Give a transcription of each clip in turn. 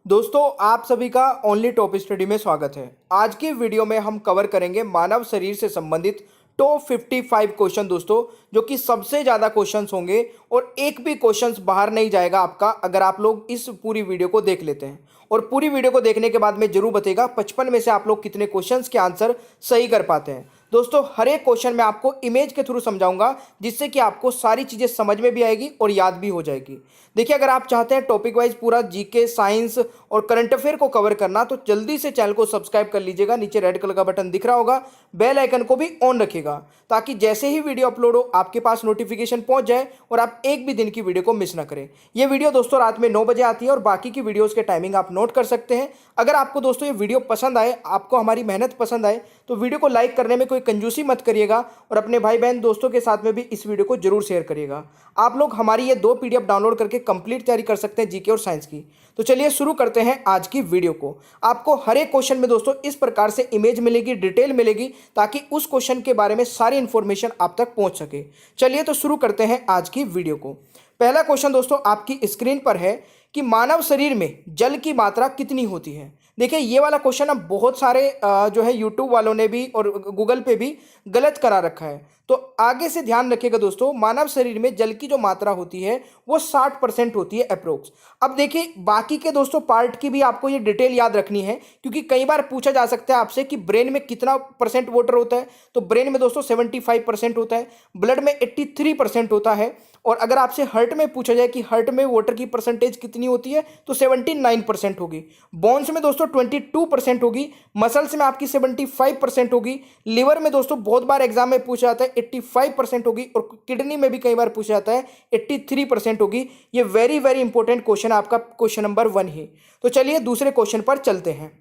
दोस्तों आप सभी का ओनली टॉप स्टडी में स्वागत है। आज की वीडियो में हम कवर करेंगे मानव शरीर से संबंधित टॉप 55 क्वेश्चन दोस्तों, जो कि सबसे ज़्यादा क्वेश्चंस होंगे और एक भी क्वेश्चंस बाहर नहीं जाएगा आपका अगर आप लोग इस पूरी वीडियो को देख लेते हैं। और पूरी वीडियो को देखने के बाद में जरूर बताइएगा 55 में से आप लोग कितने क्वेश्चंस के आंसर सही कर पाते हैं। दोस्तों हर एक क्वेश्चन में आपको इमेज के थ्रू समझाऊंगा, जिससे कि आपको सारी चीज़ें समझ में भी आएगी और याद भी हो जाएगी। देखिए, अगर आप चाहते हैं टॉपिक वाइज पूरा जीके, साइंस और करंट अफेयर को कवर करना, तो जल्दी से चैनल को सब्सक्राइब कर लीजिएगा। नीचे रेड कलर का बटन दिख रहा होगा, बेल आइकन को भी ऑन रखिएगा, ताकि जैसे ही वीडियो अपलोड हो आपके पास नोटिफिकेशन पहुंच जाए और आप एक भी दिन की वीडियो को मिस ना करें। ये वीडियो दोस्तों रात में 9 बजे आती है और बाकी की वीडियोज़ के टाइमिंग आप नोट कर सकते हैं। अगर आपको दोस्तों ये वीडियो पसंद आए, आपको हमारी मेहनत पसंद आए, तो वीडियो को लाइक करने में कोई कंजूसी मत करिएगा और अपने भाई बहन दोस्तों के साथ में भी इस वीडियो को जरूर शेयर करिएगा। आप लोग हमारी ये 2 पीडीएफ डाउनलोड करके कंप्लीट तैयारी कर सकते हैं जीके और साइंस की। तो चलिए शुरू करते हैं आज की वीडियो को। आपको हर एक क्वेश्चन में दोस्तों इस प्रकार से इमेज मिलेगी, डिटेल मिलेगी, ताकि उस क्वेश्चन के बारे में सारी इंफॉर्मेशन आप तक पहुंच सके। चलिए तो शुरू करते हैं आज की वीडियो को। पहला क्वेश्चन दोस्तों आपकी स्क्रीन पर है कि मानव शरीर में जल की मात्रा कितनी होती है। देखिए, ये वाला क्वेश्चन अब बहुत सारे जो है यूट्यूब वालों ने भी और गूगल पे भी गलत करा रखा है। तो आगे से ध्यान रखिएगा दोस्तों, मानव शरीर में जल की जो मात्रा होती है वो 60% होती है अप्रोक्स। अब देखिए, बाकी के दोस्तों पार्ट की भी आपको ये डिटेल याद रखनी है, क्योंकि कई बार पूछा जा सकता है आपसे कि ब्रेन में कितना परसेंट वाटर होता है। तो ब्रेन में दोस्तों 75% होता है, ब्लड में 83% होता है। और अगर आपसे हार्ट में पूछा जाए कि हार्ट में वाटर की परसेंटेज कितनी होती है, तो 79% होगी। बोन्स में दोस्तों 22% होगी, मसल्स में आपकी 75% होगी, लिवर में दोस्तों बहुत बार एग्जाम में पूछा जाता है 85% होगी, और किडनी में भी कई बार पूछा जाता है 83% होगी। ये वेरी वेरी इंपॉर्टेंट क्वेश्चन आपका क्वेश्चन नंबर 1 है। तो चलिए दूसरे क्वेश्चन पर चलते हैं।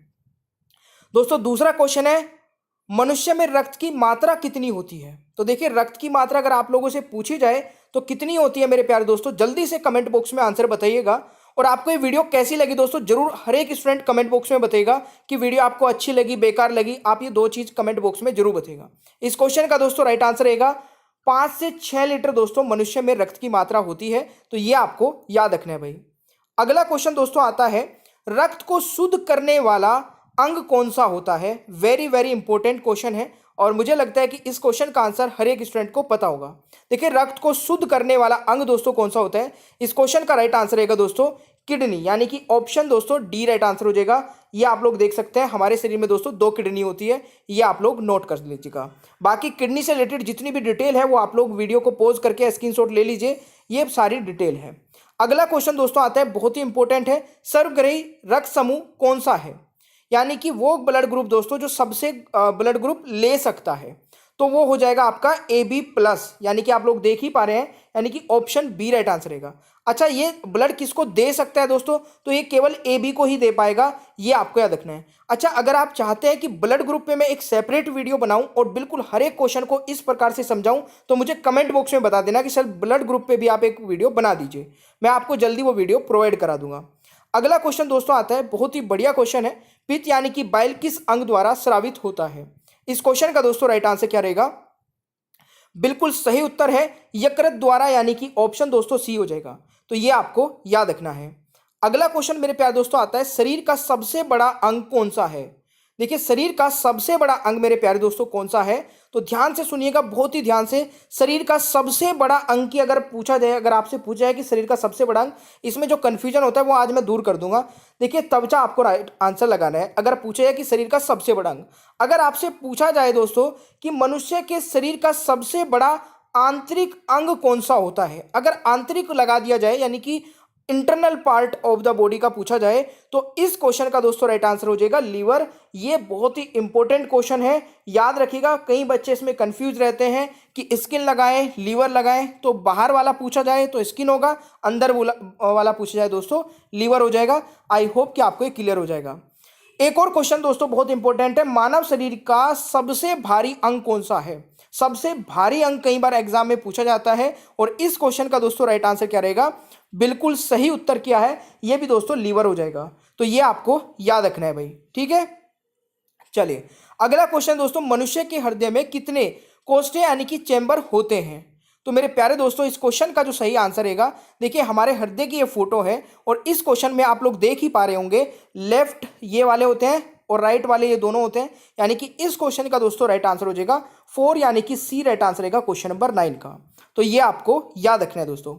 दोस्तों दूसरा क्वेश्चन है, मनुष्य में रक्त की मात्रा कितनी होती है। तो देखिए, रक्त की मात्रा अगर आप लोगों से पूछी जाए तो कितनी होती है मेरे प्यारे दोस्तों, जल्दी से कमेंट बॉक्स में आंसर बताइएगा। और आपको ये वीडियो कैसी लगी दोस्तों, जरूर हर एक स्टूडेंट कमेंट बॉक्स में बताइएगा कि वीडियो आपको अच्छी लगी, बेकार लगी। आप ये 2 चीज कमेंट बॉक्स में जरूर बताइएगा। इस क्वेश्चन का दोस्तों राइट आंसर रहेगा 5 से 6 लीटर दोस्तों मनुष्य में रक्त की मात्रा होती है। तो ये आपको याद रखना है भाई। अगला क्वेश्चन दोस्तों आता है, रक्त को शुद्ध करने वाला अंग कौन सा होता है। वेरी वेरी इंपॉर्टेंट क्वेश्चन है और मुझे लगता है कि इस क्वेश्चन का आंसर हर एक स्टूडेंट को पता होगा। देखिए, रक्त को शुद्ध करने वाला अंग दोस्तों कौन सा होता है। इस क्वेश्चन का राइट आंसर रहेगा दोस्तों किडनी, यानी कि ऑप्शन दोस्तों डी राइट आंसर हो जाएगा। ये आप लोग देख सकते हैं, हमारे शरीर में दोस्तों 2 किडनी होती है, ये आप लोग नोट कर लीजिएगा। बाकी किडनी से रिलेटेड जितनी भी डिटेल है वो आप लोग वीडियो को पॉज करके स्क्रीनशॉट ले लीजिए, ये सारी डिटेल है। अगला क्वेश्चन दोस्तों आता है, बहुत ही इंपॉर्टेंट है, सर्वग्राही रक्त समूह कौन सा है। यानी कि वो ब्लड ग्रुप दोस्तों जो सबसे ब्लड ग्रुप ले सकता है, तो वो हो जाएगा आपका AB+, यानी कि आप लोग देख ही पा रहे हैं, यानी कि ऑप्शन बी राइट आंसर रहेगा। अच्छा, ये ब्लड किसको दे सकता है दोस्तों, तो ये केवल AB को ही दे पाएगा, ये आपको याद रखना है। अच्छा, अगर आप चाहते हैं कि ब्लड ग्रुप पे मैं एक सेपरेट वीडियो बनाऊं और बिल्कुल हर एक क्वेश्चन को इस प्रकार से समझाऊं, तो मुझे कमेंट बॉक्स में बता देना कि सर ब्लड ग्रुप पे भी आप एक वीडियो बना दीजिए, मैं आपको जल्दी वो वीडियो प्रोवाइड करा दूंगा। अगला क्वेश्चन दोस्तों आता है, बहुत ही बढ़िया क्वेश्चन है, पित्त यानी कि बाइल किस अंग द्वारा स्रावित होता है। इस क्वेश्चन का दोस्तों राइट आंसर क्या रहेगा, बिल्कुल सही उत्तर है यकृत द्वारा, यानी कि ऑप्शन दोस्तों सी हो जाएगा। तो ये आपको याद रखना है। अगला क्वेश्चन मेरे प्यारे दोस्तों आता है, शरीर का सबसे बड़ा अंग कौन सा है। देखिए, शरीर का सबसे बड़ा अंग मेरे प्यारे दोस्तों कौन सा है, तो ध्यान से सुनिएगा, बहुत ही ध्यान से। शरीर का सबसे बड़ा अंग की अगर पूछा जाए, अगर आपसे पूछा जाए कि शरीर का सबसे बड़ा अंग, इसमें जो कंफ्यूजन होता है वो आज मैं दूर कर दूंगा। देखिए, तवचा आपको राइट आंसर लगाना है। अगर पूछा जाए कि शरीर का सबसे बड़ा अंग, अगर आपसे पूछा जाए दोस्तों कि मनुष्य के शरीर का सबसे बड़ा आंतरिक अंग कौन सा होता है, अगर आंतरिक लगा दिया जाए, यानी कि internal part of the body का पूछा जाए, तो इस क्वेश्चन का दोस्तों राइट आंसर हो जाएगा लीवर। ये बहुत ही इंपॉर्टेंट क्वेश्चन है, याद रखिएगा। कई बच्चे इसमें कंफ्यूज रहते हैं कि स्किन लगाएं, लीवर लगाएं। तो बाहर वाला पूछा जाए तो स्किन होगा, अंदर वाला पूछा जाए दोस्तों लीवर हो जाएगा। आई होप कि आपको ये क्लियर हो जाएगा। एक और क्वेश्चन दोस्तों बहुत इंपॉर्टेंट है, मानव शरीर का सबसे भारी अंग कौन सा है। सबसे भारी अंग कई बार एग्जाम में पूछा जाता है, और इस क्वेश्चन का दोस्तों राइट आंसर क्या रहेगा, बिल्कुल सही उत्तर क्या है, यह भी दोस्तों लीवर हो जाएगा। तो यह आपको याद रखना है भाई, ठीक है। चलिए अगला क्वेश्चन दोस्तों, मनुष्य के हृदय में कितने कोष्ठे यानी कि चैम्बर होते हैं। तो मेरे प्यारे दोस्तों इस क्वेश्चन का जो सही आंसर रहेगा, देखिए हमारे हृदय की ये फोटो है और इस क्वेश्चन में आप लोग देख ही पा रहे होंगे, लेफ्ट ये वाले होते हैं और राइट वाले ये दोनों होते हैं, यानी कि इस क्वेश्चन का दोस्तों राइट आंसर हो जाएगा 4, यानी कि सी राइट आंसर रहेगा क्वेश्चन नंबर 9 का। तो ये आपको याद रखना है दोस्तों।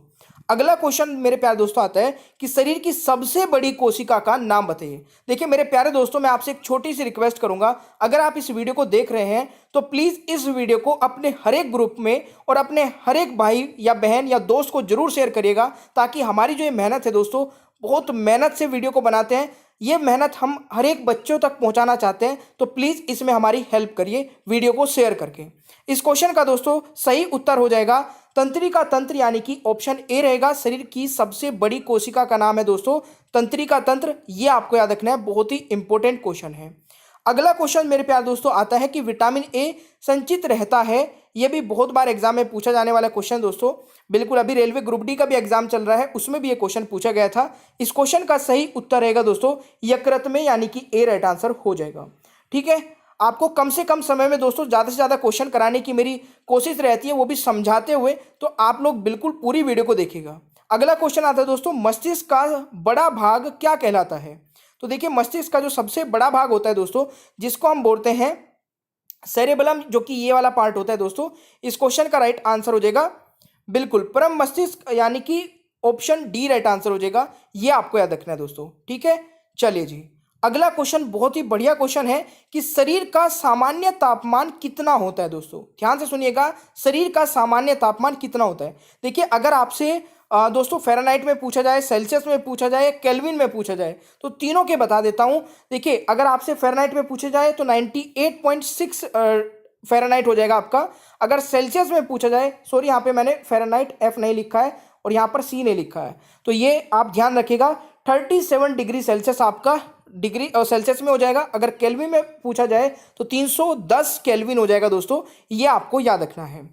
अगला क्वेश्चन मेरे प्यारे दोस्तों आता है कि शरीर की सबसे बड़ी कोशिका का नाम बताइए। देखिए मेरे प्यारे दोस्तों, मैं आपसे एक छोटी सी रिक्वेस्ट करूंगा, अगर आप इस वीडियो को देख रहे हैं तो प्लीज इस वीडियो को अपने हर एक ग्रुप में और अपने हर एक भाई या बहन या दोस्त को जरूर शेयर करिएगा, ताकि हमारी जो ये मेहनत है दोस्तों, बहुत मेहनत से वीडियो को बनाते हैं, ये मेहनत हम हर एक बच्चों तक पहुंचाना चाहते हैं, तो प्लीज़ इसमें हमारी हेल्प करिए वीडियो को शेयर करके। इस क्वेश्चन का दोस्तों सही उत्तर हो जाएगा तंत्रिका तंत्र, यानी कि ऑप्शन ए रहेगा। शरीर की सबसे बड़ी कोशिका का नाम है दोस्तों तंत्रिका तंत्र, ये आपको याद रखना है, बहुत ही इंपॉर्टेंट क्वेश्चन है। अगला क्वेश्चन मेरे प्यारे दोस्तों आता है कि विटामिन ए संचित रहता है, ये भी बहुत बार एग्जाम में पूछा जाने वाला क्वेश्चन दोस्तों, बिल्कुल अभी रेलवे ग्रुप डी का भी एग्जाम चल रहा है, उसमें भी ये क्वेश्चन पूछा गया था। इस क्वेश्चन का सही उत्तर रहेगा दोस्तों यकृत में, यानी कि ए राइट आंसर हो जाएगा। ठीक है, आपको कम से कम समय में दोस्तों ज़्यादा से ज़्यादा क्वेश्चन कराने की मेरी कोशिश रहती है, वो भी समझाते हुए, तो आप लोग बिल्कुल पूरी वीडियो को देखिएगा। अगला क्वेश्चन आता है दोस्तों, मस्तिष्क का बड़ा भाग क्या कहलाता है। तो देखिए मस्तिष्क का जो सबसे बड़ा भाग होता है दोस्तों, जिसको हम बोलते हैं सेरेबलम, जो कि ये वाला पार्ट होता है दोस्तों, इस क्वेश्चन का राइट आंसर हो जाएगा बिल्कुल परम मस्तिष्क, यानी कि ऑप्शन डी राइट आंसर हो जाएगा। ये आपको याद रखना है दोस्तों। ठीक है, चलिए जी, अगला क्वेश्चन बहुत ही बढ़िया क्वेश्चन है कि शरीर का सामान्य तापमान कितना होता है दोस्तों। ध्यान से सुनिएगा, शरीर का सामान्य तापमान कितना होता है। देखिए अगर आपसे दोस्तों फ़ारेनहाइट में पूछा जाए, सेल्सियस में पूछा जाए, केल्विन में पूछा जाए, तो तीनों के बता देता हूं। देखिए अगर आपसे फ़ारेनहाइट में पूछा जाए तो 98.6 फ़ारेनहाइट हो जाएगा आपका। अगर सेल्सियस में पूछा जाए, सॉरी यहाँ पे मैंने फ़ारेनहाइट एफ नहीं लिखा है और यहाँ पर सी नहीं लिखा है, तो ये आप ध्यान रखिएगा, 37 डिग्री सेल्सियस आपका डिग्री और सेल्सियस में हो जाएगा। अगर केल्विन में पूछा जाए तो 310 केल्विन हो जाएगा दोस्तों, ये आपको याद रखना है।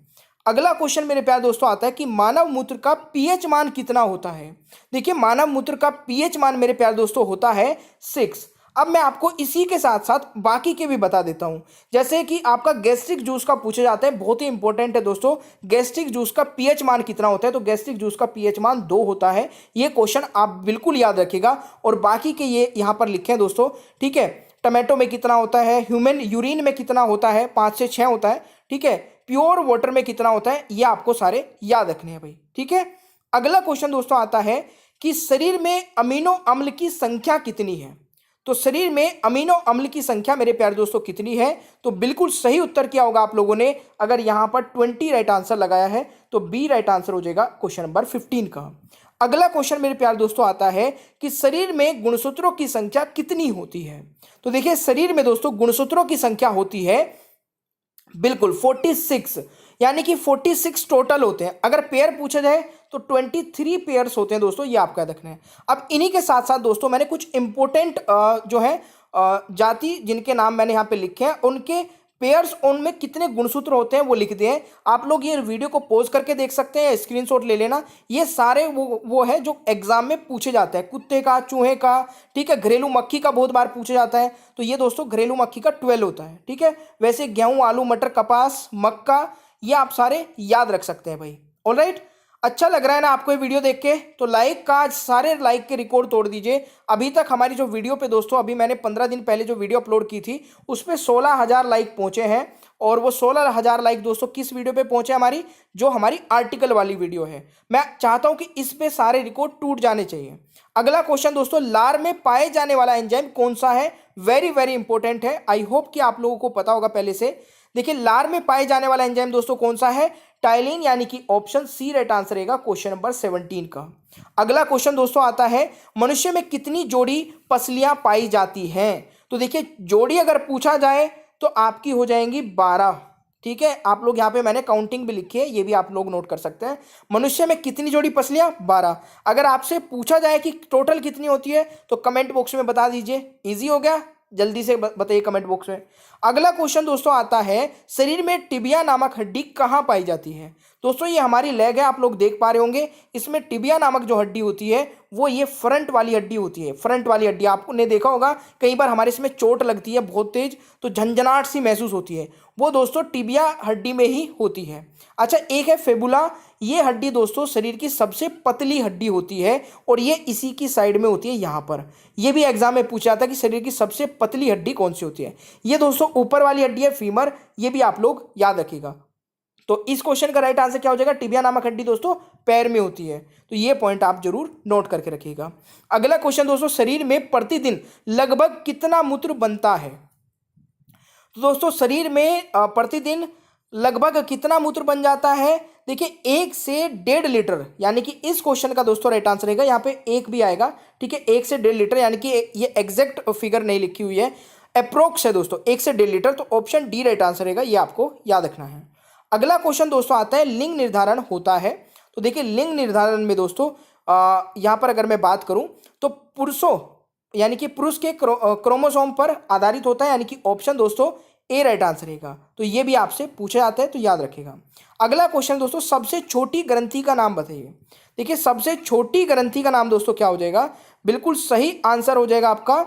अगला क्वेश्चन मेरे प्यारे दोस्तों आता है कि मानव मूत्र का पीएच मान कितना होता है। देखिए मानव मूत्र का पीएच मान मेरे प्यारे दोस्तों होता है 6। अब मैं आपको इसी के साथ साथ बाकी के भी बता देता हूं, जैसे कि आपका गैस्ट्रिक जूस का पूछा जाता है, बहुत ही इंपॉर्टेंट है दोस्तों, गैस्ट्रिक जूस का पीएच मान कितना होता है। तो गैस्ट्रिक जूस का पीएच मान 2 होता है, ये क्वेश्चन आप बिल्कुल याद रखिएगा। और बाकी के ये यहाँ पर लिखे हैं दोस्तों। ठीक है, टमाटो में कितना होता है, ह्यूमन यूरिन में कितना होता है, 5 से 6 होता है। ठीक है, प्योर वाटर में कितना होता है, ये आपको सारे याद रखने हैं भाई। ठीक है, अगला क्वेश्चन दोस्तों आता है कि शरीर में अमीनो अम्ल की संख्या कितनी है। तो शरीर में अमीनो अम्ल की संख्या मेरे प्यारे दोस्तों कितनी है, तो बिल्कुल सही उत्तर किया होगा आप लोगों ने। अगर यहां पर 20 राइट आंसर लगाया है तो बी राइट आंसर हो जाएगा क्वेश्चन नंबर 15 का। अगला क्वेश्चन मेरे प्यारे दोस्तों आता है कि शरीर में गुणसूत्रों की संख्या कितनी होती है। तो देखिए शरीर में दोस्तों गुणसूत्रों की संख्या होती है बिल्कुल 46, यानी कि 46 टोटल होते हैं। अगर पेयर पूछा जाए तो 23 पेयर्स होते हैं दोस्तों, ये आपका याद रखना है। अब इन्हीं के साथ साथ दोस्तों मैंने कुछ इंपॉर्टेंट जो है जाति जिनके नाम मैंने यहाँ पे लिखे हैं, उनके पेयर्स, उनमें कितने गुणसूत्र होते हैं वो लिख दिए हैं। आप लोग ये वीडियो को पॉज करके देख सकते हैं, स्क्रीनशॉट ले लेना। ये सारे वो है जो एग्जाम में पूछे जाते हैं, कुत्ते का, चूहे का, ठीक है, घरेलू मक्खी का बहुत बार पूछा जाता है, तो ये दोस्तों घरेलू मक्खी का 12 होता है। ठीक है, वैसे गेहूं, आलू, मटर, कपास, मक्का, ये आप सारे याद रख सकते हैं भाई। ऑलराइट, अच्छा लग रहा है ना आपको ये वीडियो देख के, तो लाइक का सारे लाइक के रिकॉर्ड तोड़ दीजिए। अभी तक हमारी जो वीडियो पे दोस्तों, अभी मैंने 15 दिन पहले जो वीडियो अपलोड की थी उस पर 16,000 लाइक पहुंचे हैं। और वो 16,000 लाइक दोस्तों किस वीडियो पे पहुंचे, हमारी जो हमारी आर्टिकल वाली वीडियो है। मैं चाहता हूं कि इस पे सारे रिकॉर्ड टूट जाने चाहिए। अगला क्वेश्चन दोस्तों, लार में पाए जाने वाला एंजाइम कौन सा है। वेरी वेरी इंपॉर्टेंट है, आई होप कि आप लोगों को पता होगा पहले से। देखिए लार में पाए जाने वाला एंजाइम दोस्तों कौन सा है, टाइलिन, यानी कि ऑप्शन सी राइट आंसर रहेगा क्वेश्चन नंबर 17 का। अगला क्वेश्चन दोस्तों आता है, मनुष्य में कितनी जोड़ी पसलियां पाई जाती हैं। तो देखिए जोड़ी अगर पूछा जाए तो आपकी हो जाएंगी 12। ठीक है, आप लोग यहाँ पे मैंने काउंटिंग भी लिखी है, ये भी आप लोग नोट कर सकते हैं। मनुष्य में कितनी जोड़ी पसलियां, 12। अगर आपसे पूछा जाए कि टोटल कितनी होती है तो कमेंट बॉक्स में बता दीजिए। इजी हो गया, जल्दी से बताइए कमेंट बॉक्स में। अगला क्वेश्चन दोस्तों आता है, शरीर में टिबिया नामक हड्डी कहाँ पाई जाती है। दोस्तों ये हमारी लेग है, आप लोग देख पा रहे होंगे। इसमें टिबिया नामक जो हड्डी होती है वो ये फ्रंट वाली हड्डी होती है। फ्रंट वाली हड्डी आपने देखा होगा, कई बार हमारे इसमें चोट लगती है बहुत तेज, तो झंझनाहट सी महसूस होती है, वो दोस्तों टिबिया हड्डी में ही होती है। अच्छा, एक है फेबुला, ये हड्डी दोस्तों शरीर की सबसे पतली हड्डी होती है और ये इसी की साइड में होती है यहाँ पर। ये भी एग्जाम में पूछा था कि शरीर की सबसे पतली हड्डी कौन सी होती है। ये दोस्तों ऊपर वाली हड्डी है फीमर, ये भी आप लोग याद रखिएगा। तो इस क्वेश्चन का राइट आंसर क्या हो जाएगा, टिबिया नामक हड्डी दोस्तों पैर में होती है। तो ये पॉइंट आप जरूर नोट करके रखिएगा। अगला क्वेश्चन दोस्तों, शरीर में प्रतिदिन लगभग कितना मूत्र बनता है। तो दोस्तों शरीर में प्रतिदिन लगभग कितना मूत्र बन जाता है। देखिए 1 से 1.5 लीटर, यानी कि इस क्वेश्चन का दोस्तों राइट आंसर रहेगा, यहाँ पे 1 भी आएगा, ठीक है। 1 से 1.5 लीटर, यानी कि ये एग्जैक्ट फिगर नहीं लिखी हुई है, अप्रोक्स है दोस्तों, 1 से 1.5 लीटर। तो ऑप्शन डी राइट आंसर रहेगा, ये आपको याद रखना है। अगला क्वेश्चन दोस्तों आता है लिंग निर्धारण होता है। तो देखिए लिंग निर्धारण में दोस्तों यहाँ पर अगर मैं बात करूँ तो पुरुषों यानी कि पुरुष के क्रोमोसोम पर आधारित होता है, यानी कि ऑप्शन दोस्तों ए राइट आंसर रहेगा। तो ये भी आपसे पूछा जाता है, तो याद रखिएगा। अगला क्वेश्चन दोस्तों, सबसे छोटी ग्रंथि का नाम बताइए। देखिए सबसे छोटी ग्रंथि का नाम दोस्तों क्या हो जाएगा, बिल्कुल सही आंसर हो जाएगा आपका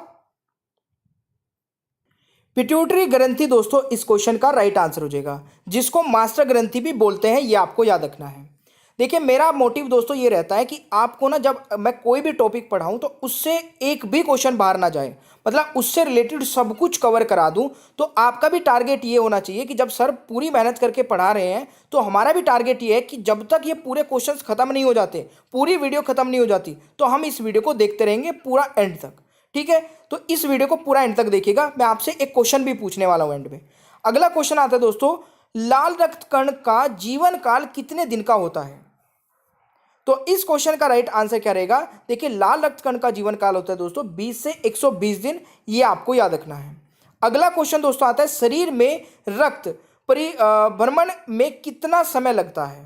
पिट्यूटरी ग्रंथि दोस्तों, इस क्वेश्चन का राइट आंसर हो जाएगा, जिसको मास्टर ग्रंथि भी बोलते हैं, ये आपको याद रखना है। देखिए मेरा मोटिव दोस्तों ये रहता है कि आपको ना जब मैं कोई भी टॉपिक पढ़ाऊं तो उससे एक भी क्वेश्चन बाहर ना जाए, मतलब उससे रिलेटेड सब कुछ कवर करा दूं। तो आपका भी टारगेट ये होना चाहिए कि जब सर पूरी मेहनत करके पढ़ा रहे हैं तो हमारा भी टारगेट ये है कि जब तक ये पूरे क्वेश्चंस खत्म नहीं हो जाते, पूरी वीडियो खत्म नहीं हो जाती, तो हम इस वीडियो को देखते रहेंगे पूरा एंड तक, ठीक है। तो इस वीडियो को पूरा एंड तक देखिएगा। मैं आपसे एक क्वेश्चन भी पूछने वाला हूं एंड में। अगला क्वेश्चन आता है दोस्तों, लाल रक्त कण का जीवन काल कितने दिन का होता है। तो इस क्वेश्चन का राइट आंसर क्या रहेगा, देखिए लाल रक्त कण का जीवन काल होता है दोस्तों 20 से 120 दिन, ये आपको याद रखना है। अगला क्वेश्चन दोस्तों आता है, शरीर में रक्त परिभ्रमण में कितना समय लगता है।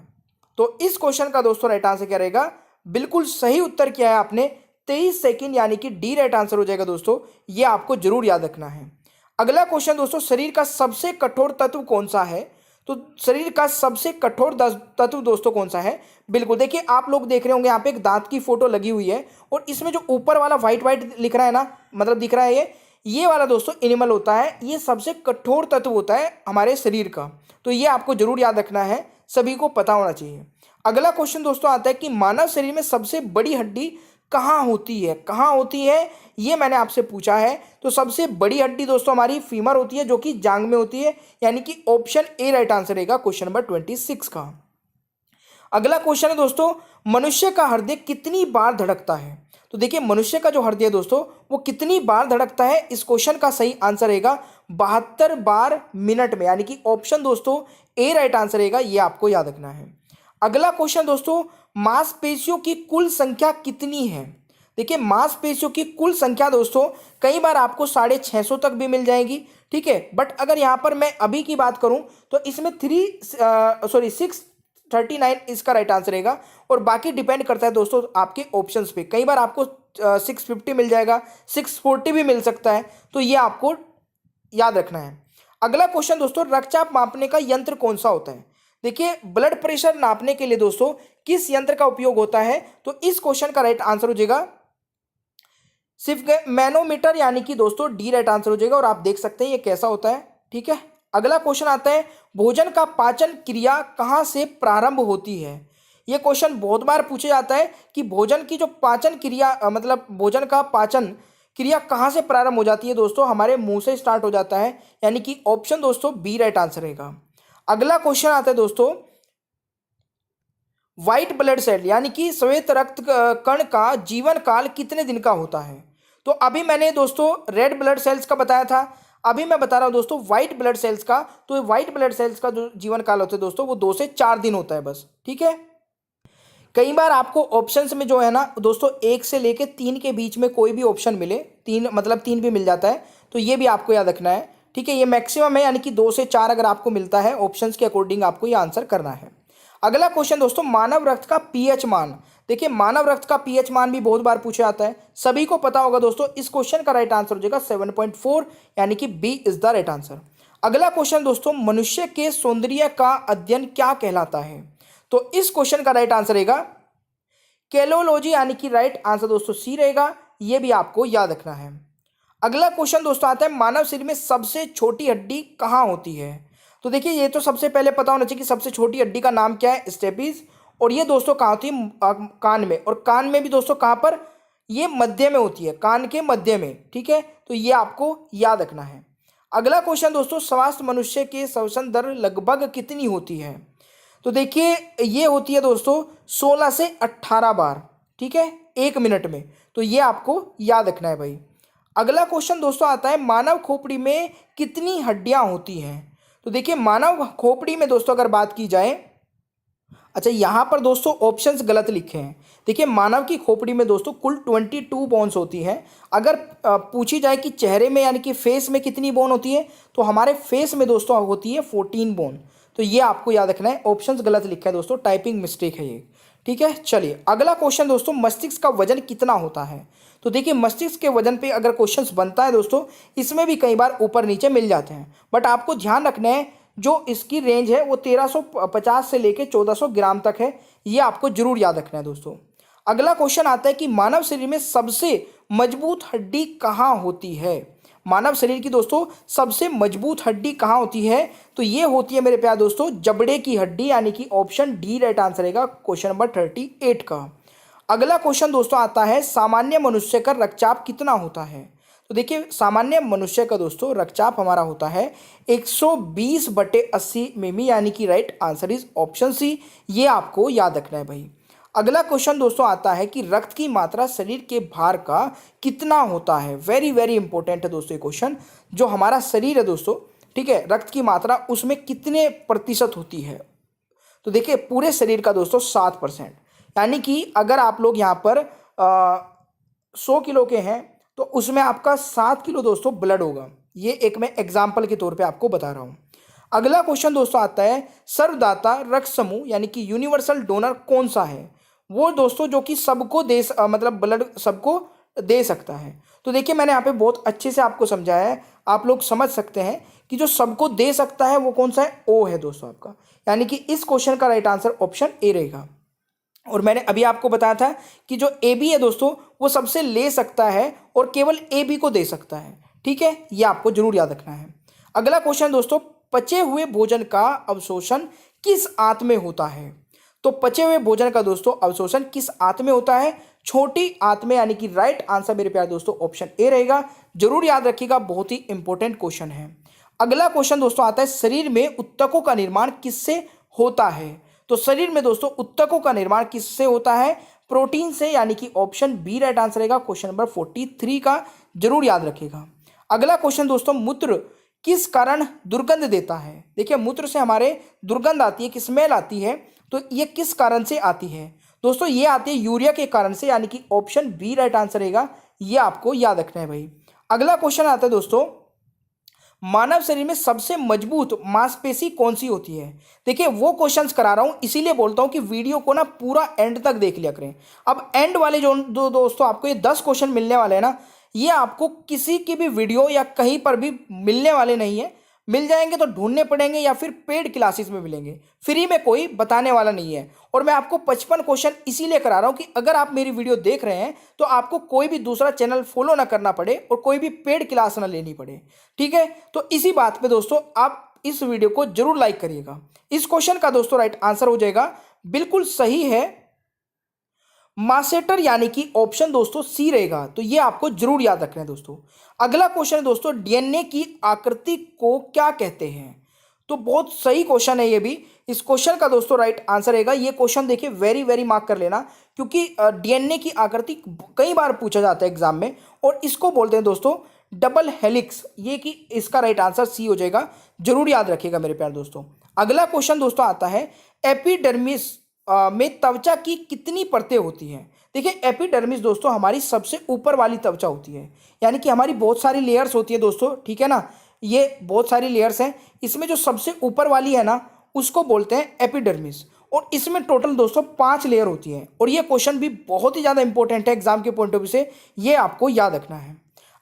तो इस क्वेश्चन का दोस्तों राइट आंसर क्या रहेगा, बिल्कुल सही उत्तर किया है आपने, 23 सेकंड, यानी कि डी राइट आंसर हो जाएगा दोस्तों, ये आपको जरूर याद रखना है। अगला क्वेश्चन दोस्तों, शरीर का सबसे कठोर तत्व कौन सा है। तो शरीर का सबसे कठोर तत्व दोस्तों कौन सा है, बिल्कुल देखिए आप लोग देख रहे होंगे यहाँ पे एक दांत की फोटो लगी हुई है और इसमें जो ऊपर वाला व्हाइट व्हाइट लिख रहा है ना, मतलब दिख रहा है ये वाला दोस्तों एनिमल होता है, ये सबसे कठोर तत्व होता है हमारे शरीर का। तो ये आपको जरूर याद रखना है, सभी को पता होना चाहिए। अगला क्वेश्चन दोस्तों आता है कि मानव शरीर में सबसे बड़ी हड्डी कहाँ होती है, कहाँ होती है, ये मैंने आपसे पूछा है। तो सबसे बड़ी हड्डी दोस्तों हमारी फीमर होती है, जो कि जांग में होती है, यानी कि ऑप्शन ए राइट आंसर रहेगा क्वेश्चन नंबर 26 का। अगला क्वेश्चन है दोस्तों, मनुष्य का हृदय कितनी बार धड़कता है। तो देखिए मनुष्य का जो हृदय है दोस्तों वो कितनी बार धड़कता है, इस क्वेश्चन का सही आंसर रहेगा 72 बार मिनट में, यानी कि ऑप्शन दोस्तों ए राइट आंसर रहेगा, ये आपको याद रखना है। अगला क्वेश्चन दोस्तों, मांसपेशियों की कुल संख्या कितनी है। देखिए मांसपेशियों की कुल संख्या दोस्तों कई बार आपको 650 तक भी मिल जाएगी, ठीक है। बट अगर यहाँ पर मैं अभी की बात करूँ तो इसमें 639 इसका राइट आंसर रहेगा, और बाकी डिपेंड करता है दोस्तों आपके ऑप्शंस पे। कई बार आपको 650 मिल जाएगा, 640 भी मिल सकता है, तो ये आपको याद रखना है। अगला क्वेश्चन दोस्तों, रक्तचाप मापने का यंत्र कौन सा होता है। देखिए ब्लड प्रेशर नापने के लिए दोस्तों किस यंत्र का उपयोग होता है। तो इस क्वेश्चन का राइट आंसर हो जाएगा सिर्फ मैनोमीटर, यानी कि दोस्तों डी राइट आंसर हो जाएगा, और आप देख सकते हैं ये कैसा होता है, ठीक है। अगला क्वेश्चन आता है, भोजन का पाचन क्रिया कहाँ से प्रारंभ होती है। ये क्वेश्चन बहुत बार पूछा जाता है कि भोजन की जो पाचन क्रिया मतलब भोजन का पाचन क्रिया कहाँ से प्रारंभ हो जाती है। दोस्तों हमारे मुंह से स्टार्ट हो जाता है, यानी कि ऑप्शन दोस्तों बी राइट आंसर रहेगा। अगला क्वेश्चन आता है दोस्तों, व्हाइट ब्लड सेल यानी कि श्वेत रक्त कण का जीवन काल कितने दिन का होता है। तो अभी मैंने दोस्तों रेड ब्लड सेल्स का बताया था, अभी मैं बता रहा हूं दोस्तों व्हाइट ब्लड सेल्स का। तो व्हाइट ब्लड सेल्स का जो जीवन काल होता है दोस्तों वो 2 से 4 दिन होता है बस, ठीक है। कई बार आपको ऑप्शंस में जो है ना दोस्तों 1 से लेके 3 के बीच में कोई भी ऑप्शन मिले, 3 मतलब 3 भी मिल जाता है, तो ये भी आपको याद रखना है, ठीक है। ये मैक्सिमम है, यानी कि 2 से 4 अगर आपको मिलता है ऑप्शंस के अकॉर्डिंग आपको ये आंसर करना है। अगला क्वेश्चन दोस्तों, मानव रक्त का पीएच मान। देखिए मानव रक्त का पीएच मान भी बहुत बार पूछा जाता है, सभी को पता होगा दोस्तों। इस क्वेश्चन का राइट आंसर हो जाएगा 7.4, यानी कि B is the right answer. अगला क्वेश्चन दोस्तों, मनुष्य के सौंदर्य का अध्ययन क्या कहलाता है। तो इस क्वेश्चन का राइट आंसर रहेगा कैलोलॉजी, यानी कि राइट आंसर दोस्तों सी रहेगा, यह भी आपको याद रखना है। अगला क्वेश्चन दोस्तों आता है, मानव शरीर में सबसे छोटी हड्डी कहाँ होती है। तो देखिए ये तो सबसे पहले पता होना चाहिए कि सबसे छोटी हड्डी का नाम क्या है, स्टेपीज, और ये दोस्तों कहाँ होती है, कान में, और कान में भी दोस्तों कहाँ पर, ये मध्य में होती है, कान के मध्य में, ठीक है। तो ये आपको याद रखना है। अगला क्वेश्चन दोस्तों, स्वास्थ्य मनुष्य के श्वसन दर लगभग कितनी होती है? तो देखिए ये होती है दोस्तों 16 से 18 बार, ठीक है, 1 मिनट में। तो ये आपको याद रखना है भाई। अगला क्वेश्चन दोस्तों आता है, मानव खोपड़ी में कितनी हड्डियां होती हैं? तो देखिए मानव खोपड़ी में दोस्तों अगर बात की जाए, अच्छा यहाँ पर दोस्तों ऑप्शंस गलत लिखे हैं। देखिए मानव की खोपड़ी में दोस्तों कुल 22 बोन्स होती हैं। अगर पूछी जाए कि चेहरे में यानी कि फेस में कितनी बोन होती है, तो हमारे फेस में दोस्तों होती है 14 बोन। तो ये आपको याद रखना है, ऑप्शंस गलत लिखा है दोस्तों, टाइपिंग मिस्टेक है ये, ठीक है। चलिए अगला क्वेश्चन दोस्तों, मस्तिष्क का वजन कितना होता है? तो देखिए मस्तिष्क के वजन पे अगर क्वेश्चंस बनता है दोस्तों, इसमें भी कई बार ऊपर नीचे मिल जाते हैं, बट आपको ध्यान रखना है जो इसकी रेंज है वो 1350 से लेके 1400 ग्राम तक है। ये आपको जरूर याद रखना है दोस्तों। अगला क्वेश्चन आता है कि मानव शरीर में सबसे मजबूत हड्डी कहाँ होती है? मानव शरीर की दोस्तों सबसे मजबूत हड्डी कहाँ होती है? तो ये होती है मेरे प्यारे दोस्तों जबड़े की हड्डी, यानी कि ऑप्शन डी राइट आंसर रहेगा क्वेश्चन नंबर 38 का। अगला क्वेश्चन दोस्तों आता है, सामान्य मनुष्य का रक्तचाप कितना होता है? तो देखिए सामान्य मनुष्य का दोस्तों रक्तचाप हमारा होता है 120/80 मिमी, यानी कि right answer is option C. ये आपको याद रखना है भाई। अगला क्वेश्चन दोस्तों आता है कि रक्त की मात्रा शरीर के भार का कितना होता है? वेरी वेरी इंपॉर्टेंट है दोस्तों ये क्वेश्चन। जो हमारा शरीर है दोस्तों, ठीक है, रक्त की मात्रा उसमें कितने प्रतिशत होती है? तो देखिए पूरे शरीर का दोस्तों 7%, यानी कि अगर आप लोग यहाँ पर 100 किलो के हैं तो उसमें आपका 7 किलो दोस्तों ब्लड होगा। ये एक मैं एग्जाम्पल के तौर पे आपको बता रहा हूँ। अगला क्वेश्चन दोस्तों आता है, सर्वदाता रक्त समूह यानी कि यूनिवर्सल डोनर कौन सा है? वो दोस्तों जो कि सबको मतलब ब्लड सबको दे सकता है। तो देखिए मैंने यहाँ पे बहुत अच्छे से आपको समझाया है, आप लोग समझ सकते हैं कि जो सबको दे सकता है वो कौन सा है, ओ है दोस्तों आपका, यानी कि इस क्वेश्चन का राइट आंसर ऑप्शन ए रहेगा। और मैंने अभी आपको बताया था कि जो ए बी है दोस्तों वो सबसे ले सकता है और केवल ए बी को दे सकता है, ठीक है, ये आपको जरूर याद रखना है। अगला क्वेश्चन दोस्तों, पचे हुए भोजन का अवशोषण किस आंत में होता है? तो पचे हुए भोजन का दोस्तों अवशोषण किस आंत में होता है? छोटी आंत में, यानी कि राइट आंसर मेरे प्यारे दोस्तों ऑप्शन ए रहेगा। जरूर याद रखिएगा, बहुत ही इंपॉर्टेंट क्वेश्चन है। अगला क्वेश्चन दोस्तों आता है, शरीर में उत्तकों का निर्माण किससे होता है? तो शरीर में दोस्तों उत्तकों का निर्माण किससे होता है? प्रोटीन से, यानी कि ऑप्शन बी राइट आंसर रहेगा क्वेश्चन नंबर 43 का। जरूर याद रखिएगा। अगला क्वेश्चन दोस्तों, मूत्र किस कारण दुर्गंध देता है? देखिए मूत्र से हमारे दुर्गंध आती है, कि स्मेल आती है, तो ये किस कारण से आती है? दोस्तों ये आती है यूरिया के कारण से, यानी कि ऑप्शन बी राइट आंसर रहेगा। ये आपको याद रखना है भाई। अगला क्वेश्चन आता है दोस्तों, मानव शरीर में सबसे मजबूत मांसपेशी कौन सी होती है? देखिए वो क्वेश्चंस करा रहा हूं, इसीलिए बोलता हूं कि वीडियो को ना पूरा एंड तक देख लिया करें। अब एंड वाले जो दोस्तों आपको ये 10 क्वेश्चन मिलने वाले हैं ना, ये आपको किसी की भी वीडियो या कहीं पर भी मिलने वाले नहीं है। मिल जाएंगे तो ढूंढने पड़ेंगे या फिर पेड क्लासेस में मिलेंगे, फ्री में कोई बताने वाला नहीं है। और मैं आपको 55 क्वेश्चन इसीलिए करा रहा हूं कि अगर आप मेरी वीडियो देख रहे हैं तो आपको कोई भी दूसरा चैनल फॉलो ना करना पड़े और कोई भी पेड क्लास ना लेनी पड़े, ठीक है। तो इसी बात पे दोस्तों आप इस वीडियो को जरूर लाइक करिएगा। इस क्वेश्चन का दोस्तों राइट आंसर हो जाएगा, बिल्कुल सही है, मासेटर, यानी कि ऑप्शन दोस्तों सी रहेगा। तो ये आपको जरूर याद रखना है दोस्तों। अगला क्वेश्चन है दोस्तों, डीएनए की आकृति को क्या कहते हैं? तो बहुत सही क्वेश्चन है ये भी। इस क्वेश्चन का दोस्तों राइट आंसर रहेगा, ये क्वेश्चन देखिए वेरी वेरी मार्क कर लेना, क्योंकि डीएनए की आकृति कई बार पूछा जाता है एग्जाम में, और इसको बोलते हैं दोस्तों डबल हेलिक्स। ये कि इसका राइट आंसर सी हो जाएगा। जरूर याद रखिएगा मेरे प्यारे दोस्तों। अगला क्वेश्चन दोस्तों आता है, एपिडर्मिस में त्वचा की कितनी परतें होती हैं? देखिए एपिडर्मिस दोस्तों हमारी सबसे ऊपर वाली त्वचा होती है, यानी कि हमारी बहुत सारी लेयर्स होती है दोस्तों, ठीक है ना, ये बहुत सारी लेयर्स हैं। इसमें जो सबसे ऊपर वाली है ना उसको बोलते हैं एपिडर्मिस, और इसमें टोटल दोस्तों 5 लेयर होती है। और ये क्वेश्चन भी बहुत ही ज़्यादा इंपॉर्टेंट है एग्जाम के पॉइंट ऑफ व्यू से, ये आपको याद रखना है।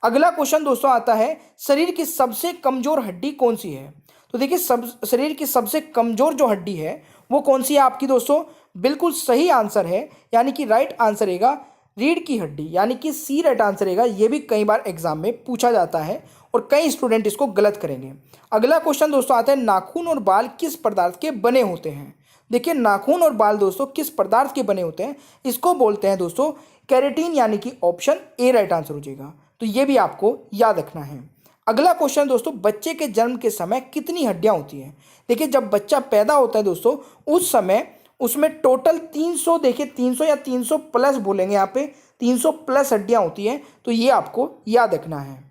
अगला क्वेश्चन दोस्तों आता है, शरीर की सबसे कमजोर हड्डी कौन सी है? तो देखिए शरीर की सबसे कमजोर जो हड्डी है वो कौन सी है आपकी दोस्तों? बिल्कुल सही आंसर है, यानी कि राइट आंसर रहेगा रीढ़ की हड्डी, यानी कि सी राइट आंसर रहेगा। ये भी कई बार एग्जाम में पूछा जाता है और कई स्टूडेंट इसको गलत करेंगे। अगला क्वेश्चन दोस्तों आता है, नाखून और बाल किस पदार्थ के बने होते हैं? देखिए नाखून और बाल दोस्तों किस पदार्थ के बने होते हैं, इसको बोलते हैं दोस्तों केराटिन, यानी कि ऑप्शन ए राइट आंसर हो जाएगा। तो ये भी आपको याद रखना है। अगला क्वेश्चन दोस्तों, बच्चे के जन्म के समय कितनी हड्डियां होती हैं। देखिए जब बच्चा पैदा होता है दोस्तों उस समय उसमें टोटल 300, देखिए 300 या 300 प्लस बोलेंगे यहाँ पे, 300 प्लस हड्डियां होती हैं। तो ये आपको याद रखना है।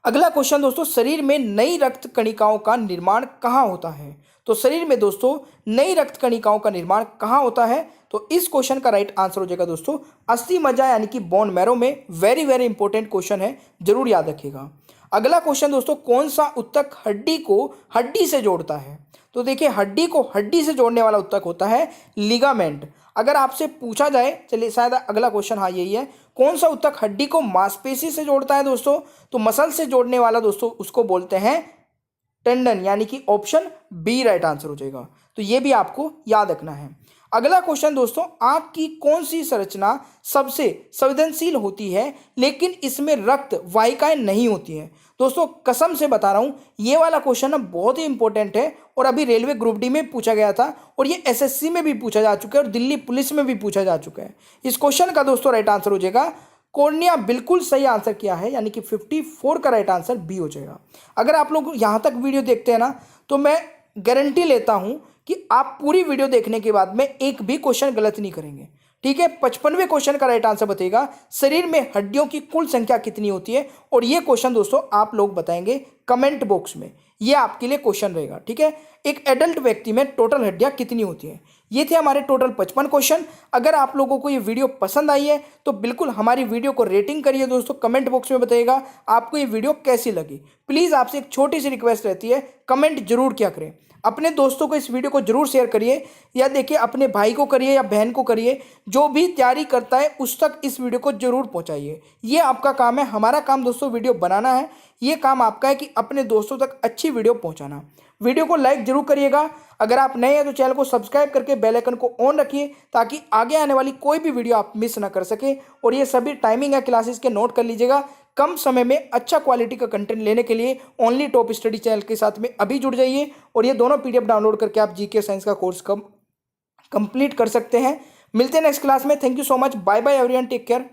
अगला क्वेश्चन दोस्तों, शरीर में नई रक्त कणिकाओं का निर्माण कहाँ होता है। तो शरीर में दोस्तों नई रक्त कणिकाओं का निर्माण कहाँ होता है, तो इस क्वेश्चन का राइट आंसर हो जाएगा दोस्तों अस्थि मज्जा यानी कि बोन मैरो में। वेरी वेरी इंपॉर्टेंट क्वेश्चन है, जरूर याद रखिएगा। अगला क्वेश्चन दोस्तों, कौन सा उत्तक हड्डी को हड्डी से जोड़ता है। तो देखिए हड्डी को हड्डी से जोड़ने वाला उत्तक होता है लिगामेंट। अगर आपसे पूछा जाए, चलिए शायद अगला क्वेश्चन हाँ यही है, कौन सा उत्तक हड्डी को मांसपेशी से जोड़ता है दोस्तों, तो मसल से जोड़ने वाला दोस्तों उसको बोलते हैं टेंडन, यानी कि ऑप्शन बी राइट आंसर हो जाएगा। तो ये भी आपको याद रखना है। अगला क्वेश्चन दोस्तों, आंख की कौन सी संरचना सबसे संवेदनशील होती है लेकिन इसमें रक्त वाहिकाएं नहीं होती हैं। दोस्तों कसम से बता रहा हूं ये वाला क्वेश्चन ना बहुत ही इंपॉर्टेंट है और अभी रेलवे ग्रुप डी में पूछा गया था और ये एसएससी में भी पूछा जा चुका है और दिल्ली पुलिस में भी पूछा जा चुका है। इस क्वेश्चन का दोस्तों राइट आंसर हो जाएगा कॉर्निया। बिल्कुल सही आंसर किया है, यानी कि 54 का राइट आंसर बी हो जाएगा। अगर आप लोग यहां तक वीडियो देखते हैं ना तो मैं गारंटी लेता हूं कि आप पूरी वीडियो देखने के बाद में एक भी क्वेश्चन गलत नहीं करेंगे। ठीक है, 55वें क्वेश्चन का राइट आंसर बताइएगा शरीर में हड्डियों की कुल संख्या कितनी होती है, और ये क्वेश्चन दोस्तों आप लोग बताएंगे कमेंट बॉक्स में। ये आपके लिए क्वेश्चन रहेगा। ठीक है, एक एडल्ट व्यक्ति में टोटल हड्डियां कितनी होती हैं। ये थे हमारे टोटल 55 क्वेश्चन। अगर आप लोगों को ये वीडियो पसंद आई है तो बिल्कुल हमारी वीडियो को रेटिंग करिए दोस्तों, कमेंट बॉक्स में बताइएगा आपको ये वीडियो कैसी लगी। प्लीज़ आपसे एक छोटी सी रिक्वेस्ट रहती है, कमेंट जरूर क्या करें, अपने दोस्तों को इस वीडियो को जरूर शेयर करिए, या देखिए अपने भाई को करिए या बहन को करिए, जो भी तैयारी करता है उस तक इस वीडियो को जरूर पहुंचाइए। ये आपका काम है, हमारा काम दोस्तों वीडियो बनाना है, ये काम आपका है कि अपने दोस्तों तक अच्छी वीडियो पहुंचाना। वीडियो को लाइक जरूर करिएगा। अगर आप नए हैं तो चैनल को सब्सक्राइब करके बेल आइकन को ऑन रखिए ताकि आगे आने वाली कोई भी वीडियो आप मिस ना कर सके। और ये सभी टाइमिंग है क्लासेस के, नोट कर लीजिएगा। कम समय में अच्छा क्वालिटी का कंटेंट लेने के लिए ओनली टॉप स्टडी चैनल के साथ में अभी जुड़ जाइए और ये दोनों पीडीएफ डाउनलोड करके आप जीके साइंस का कोर्स कंप्लीट कर सकते हैं। मिलते हैं नेक्स्ट क्लास में। Thank you so much, bye bye everyone, take care.